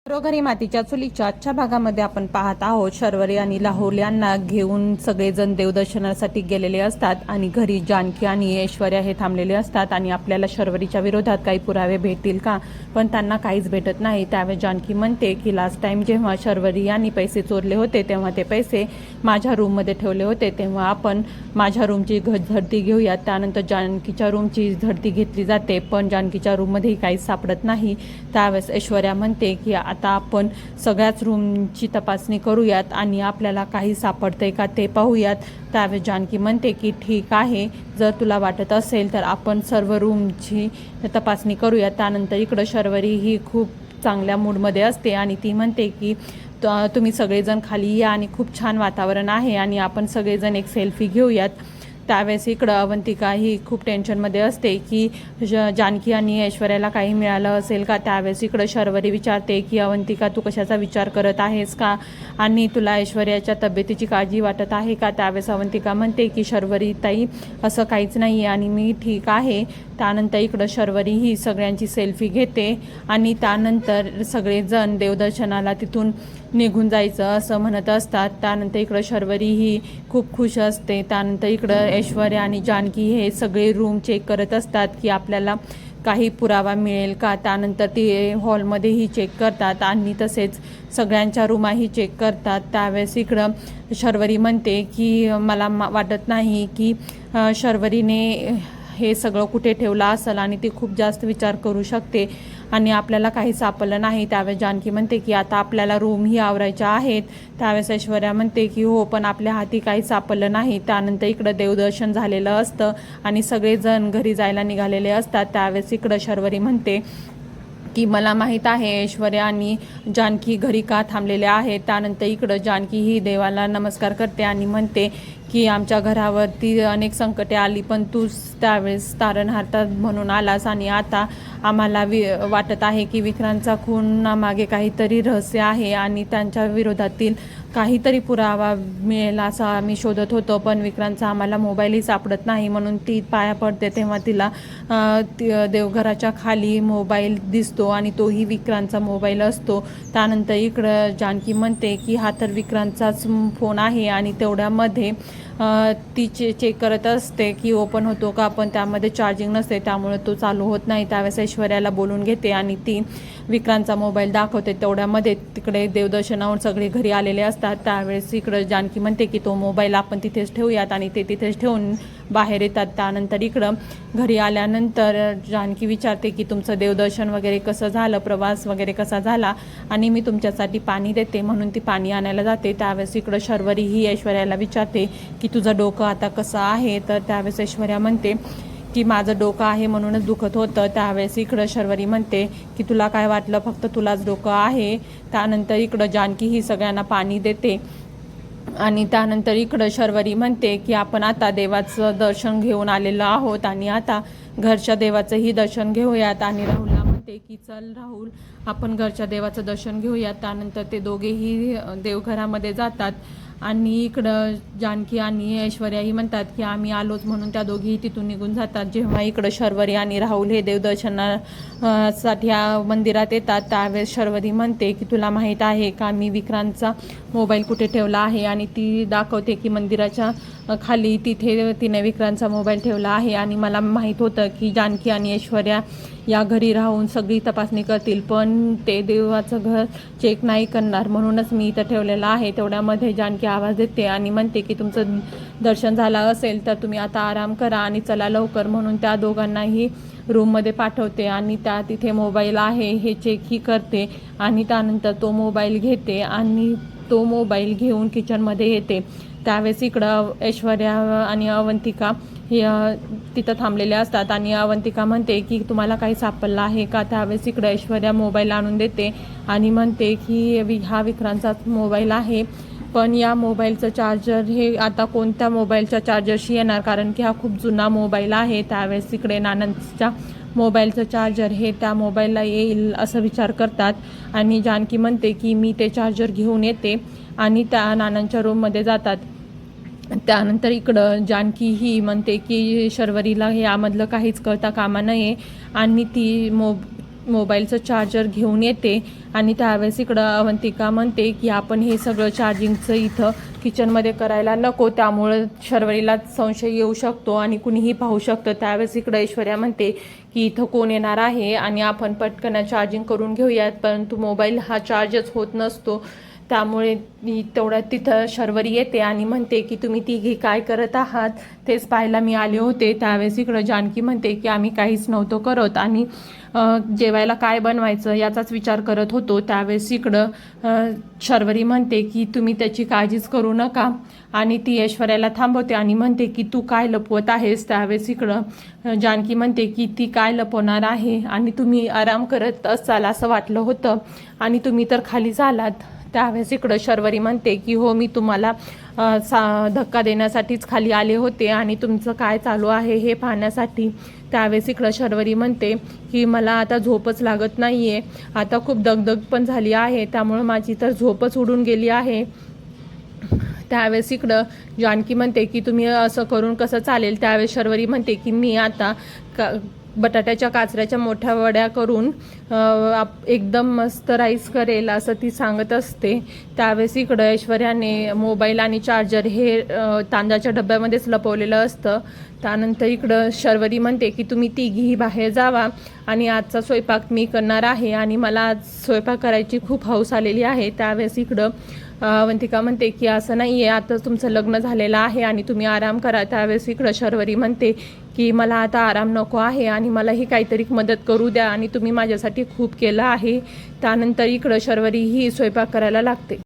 घरोघरी मातीच्या चुलीच्या आजच्या भागामध्ये आपण पाहत आहोत शर्वरी आणि राहुल यांना घेऊन सगळेजण देवदर्शनासाठी गेलेले असतात आणि घरी जानकी आणि ऐश्वर्या हे थांबलेले असतात आणि आपल्याला शर्वरीच्या विरोधात काही पुरावे भेटतील का, पण त्यांना काहीच भेटत नाही। त्यावेळी जानकी म्हणते की लास्ट टाइम जेव्हा शर्वरी यांनी पैसे चोरले होते तेव्हा ते पैसे माझ्या रूममध्ये ठेवले होते, तेव्हा आपण माझ्या रूमची झडती घेऊयात। त्यानंतर जानकीच्या रूमची झडती घेतली जाते, पण जानकीच्या रूममध्येही काहीच सापडत नाही। त्यावेळेस ऐश्वर्या म्हणते की आता आपण सगळ्याच रूमची तपासणी करूयात आणि आपल्याला काही सापडतंय का ते पाहूयात। त्यावेळेस जानकी म्हणते की ठीक आहे, जर तुला वाटत असेल तर आपण सर्व रूमची तपासणी करूयात। त्यानंतर इकडं शर्वरी ही खूप चांगल्या मूडमध्ये असते आणि ती म्हणते की तुम्ही सगळेजण खाली या आणि खूप छान वातावरण आहे आणि आपण सगळेजण एक सेल्फी घेऊयात। त्यावेळेस इकडं अवंतिका ही खूप टेन्शनमध्ये असते की जानकी आणि ऐश्वर्याला काही मिळालं असेल का। त्यावेळेस इकडं शर्वरी विचारते की अवंतिका तू कशाचा विचार करत आहेस का आणि तुला ऐश्वर्याच्या तब्येतीची काळजी वाटत आहे का। त्यावेळेस अवंतिका म्हणते की शर्वरी ताई असं काहीच नाही आणि मी ठीक आहे। त्यानंतर इकडं शर्वरी ही सगळ्यांची सेल्फी घेते आणि त्यानंतर सगळेजण देवदर्शनाला तिथून निघून जायचं असं म्हणत असतात। त्यानंतर इकडं शर्वरी ही खूप खुश असते। त्यानंतर इकडं ऐश्वर्या आणि जानकी हे सगळे रूम चेक करत असतात की आपल्याला काही पुरावा मिळेल का। त्यानंतर ते हॉलमध्येही चेक करतात आणि तसेच सगळ्यांच्या रूमाही चेक करतात। त्यावेळेस इकडं शर्वरी म्हणते की मला वाटत नाही की शर्वरीने हे सगळं कुठे ठेवलं असेल आणि ती खूप जास्त विचार करू शकते आणि आपल्याला काही सापडलं नाही। त्यावेळेस जानकी म्हणते की आता आपल्याला रूमही आवरायच्या आहेत। त्यावेळेस ऐश्वर्या म्हणते की हो, पण आपल्या हाती काही सापडलं नाही। त्यानंतर इकडं देवदर्शन झालेलं असतं आणि सगळेजण घरी जायला निघालेले असतात। त्यावेळेस इकडं शर्वरी म्हणते की मला माहीत आहे ऐश्वर्या आणि जानकी घरी का थांबलेले आहेत। त्यानंतर इकडं जानकी ही देवाला नमस्कार करते आणि म्हणते की आमच्या घरावरती अनेक संकटे आली, पण तूच त्यावेळेस तारणहार म्हणून आलास आणि आता आम्हाला वाटत आहे की विक्रांतचा खूनामागे काहीतरी रहस्य आहे आणि त्यांच्या विरोधातील काहीतरी पुरावा मिळेल असं आम्ही शोधत होतो, पण विक्रांतचा आम्हाला मोबाईलही सापडत नाही। म्हणून ती पाया पडते तेव्हा तिला देवघराच्या खाली मोबाईल दिसतो आणि तोही विक्रांतचा मोबाईल असतो। त्यानंतर इकडं जानकी म्हणते की हा तर विक्रांतचाच फोन आहे आणि तेवढ्यामध्ये ती चेक करत असते की ओपन होतो का, पण त्यामध्ये चार्जिंग नसते, त्यामुळे तो चालू होत नाही। त्यावेळेस ऐश्वर्याला बोलून घेते आणि ती विक्रांतचा मोबाईल दाखवते। तेवढ्यामध्ये तिकडे देवदर्शनावर सगळे घरी आलेले असतात। त्यावेळेस इकडं जानकी म्हणते की तो मोबाईल आपण तिथेच ठेवूयात आणि ते तिथेच ठेवून बाहेर येतात। त्यानंतर इकडं घरी आल्यानंतर जानकी विचारते की तुमचं देवदर्शन वगैरे कसं झालं, प्रवास वगैरे कसा झाला आणि मी तुमच्यासाठी पाणी देते, म्हणून ती पाणी आणायला जाते। त्यावेळेस इकडं शर्वरी ही ऐश्वर्याला विचारते की तुझं डोकं आता कसं आहे। तर त्यावेळेस ऐश्वर्या म्हणते की माझं डोकं आहे म्हणूनच दुखत होतं। त्यावेळेस इकडं शर्वरी म्हणते की तुला काय वाटलं, फक्त तुलाच डोकं आहे। त्यानंतर इकडं जानकी ही सगळ्यांना पाणी देते आणि त्यानंतर इकडं शर्वरी म्हणते की आपण आता देवाचं दर्शन घेऊन आलेलो आहोत आणि आता घरच्या देवाचंही दर्शन घेऊयात आणि राहुलला म्हणते की चल राहुल आपण घरच्या देवाचं दर्शन घेऊयात। त्यानंतर ते दोघेही देवघरामध्ये जातात आणि इकडं जानकी आणि ऐश्वर्याही म्हणतात की आम्ही आलोच, म्हणून त्या दोघीही तिथून निघून जातात। जेव्हा इकडं शर्वरी आणि राहुल हे देवदर्शनासाठी मंदिरात येतात त्यावेळेस शर्वरी म्हणते की तुला माहीत आहे का मी विक्रांतचा मोबाईल कुठे ठेवला आहे, आणि ती दाखवते की मंदिराच्या खाली तिथे तिने विक्रांतचा मोबाईल ठेवला आहे आणि मला माहीत होतं की जानकी आणि ऐश्वर्या या घरी राहून सगळी तपासणी करतील, पण ते देवाचं घर चेक नाही करणार, म्हणूनच मी इथं ठेवलेलं आहे। तेवढ्यामध्ये जानकी आवाज देते आणि म्हणते की तुमचं दर्शन झालं असेल तर तुम्ही आता आराम करा आणि चला लवकर, म्हणून त्या दोघांनाही रूममध्ये पाठवते आणि त्या तिथे मोबाईल आहे हे चेकही करते आणि त्यानंतर तो मोबाईल घेते आणि तो मोबाईल घेऊन किचनमध्ये येते। त्यावेळेस इकडं ऐश्वर्या आणि अवंतिका हे तिथं थांबलेले असतात आणि अवंतिका म्हणते की तुम्हाला काही सापडलं आहे का। त्यावेळेस इकडं ऐश्वर्या मोबाईल आणून देते आणि म्हणते की हा विक्रांतचाच मोबाईल आहे, पण या मोबाईलचं चार्जर हे आता कोणत्या मोबाईलच्या चार्जरशी येणार, कारण की हा खूप जुना मोबाईल आहे। त्यावेळेस इकडे नानांच्या मोबाईलचं चार्जर हे त्या मोबाईलला येईल असं विचार करतात आणि जानकी म्हणते की मी ते चार्जर घेऊन येते आणि त्या नानांच्या रूममध्ये जातात। त्यानंतर इकडं जानकी ही म्हणते की शर्वरीला हे यामधलं काहीच कळता कामा नये आणि ती मोबाईलचं चार्जर घेऊन येते आणि त्यावेळेस इकडं अवंतिका म्हणते की आपण हे सगळं चार्जिंगचं इथं किचनमध्ये करायला नको, त्यामुळे शर्वरीला संशय येऊ शकतो आणि कुणीही पाहू शकतं. त्यावेळेस इकडं ऐश्वर्या म्हणते की इथं कोण येणार आहे आणि आपण पटकन चार्जिंग करून घेऊयात, परंतु मोबाईल हा चार्जच होत नसतो. त्यामुळे तेवढ्यात तिथं शर्वरी येते आणि म्हणते की तुम्ही तिघी काय करत आहात तेच पाहायला मी आले होते. त्यावेळेस इकडं जानकी म्हणते की आम्ही काहीच नव्हतो करत आणि जेवायला काय बनवायचं याचाच विचार करत होतो. त्यावेळेस इकडं शर्वरी म्हणते की तुम्ही त्याची काळजीच करू नका आणि ती ऐश्वर्याला थांबवते आणि म्हणते की तू काय लपवत आहेस. त्यावेळेस इकडं जानकी म्हणते की ती काय लपवणार आहे आणि तुम्ही आराम करत असाल असं वाटलं होतं आणि तुम्ही तर खाली झालात. त्यावेळेस इकडं शर्वरी म्हणते की हो, मी तुम्हाला धक्का देण्यासाठीच खाली आले होते आणि तुमचं काय चालू आहे हे पाहण्यासाठी. त्यावेळेस इकडं शर्वरी म्हणते की मला आता झोपच लागत नाही आहे, आता खूप दगदग पण झाली आहे, त्यामुळं माझी तर झोपच उडून गेली आहे. त्यावेळेस इकडं जानकी म्हणते की तुम्ही असं करून कसं चालेल. त्यावेळेस शर्वरी म्हणते की मी आता बटाट्याच्या काचऱ्याच्या मोठ्या वड्या करून एकदम मस्त राईस करेल असं ती सांगत असते. त्यावेळेस इकडं ऐश्वर्याने मोबाईल आणि चार्जर हे तांदळाच्या डब्यामध्येच लपवलेलं असतं. त्यानंतर इकडं शर्वरी म्हणते की तुम्ही तिघीही बाहेर जावा आणि आजचा स्वयंपाक मी करणार आहे आणि मला आज स्वयंपाक करायची खूप हौस आलेली आहे. त्यावेळेस इकडं अवंतिका म्हणते की असं नाही आहे, आता तुमचं लग्न झालेलं आहे आणि तुम्ही आराम करा. त्यावेळेस इकडं शर्वरी म्हणते की मला आता आराम नको आहे आणि मलाही काहीतरी मदत करू द्या आणि तुम्ही माझ्यासाठी खूप केलं आहे. त्यानंतर इकडं शर्वरी ही स्वयंपाक करायला लागते.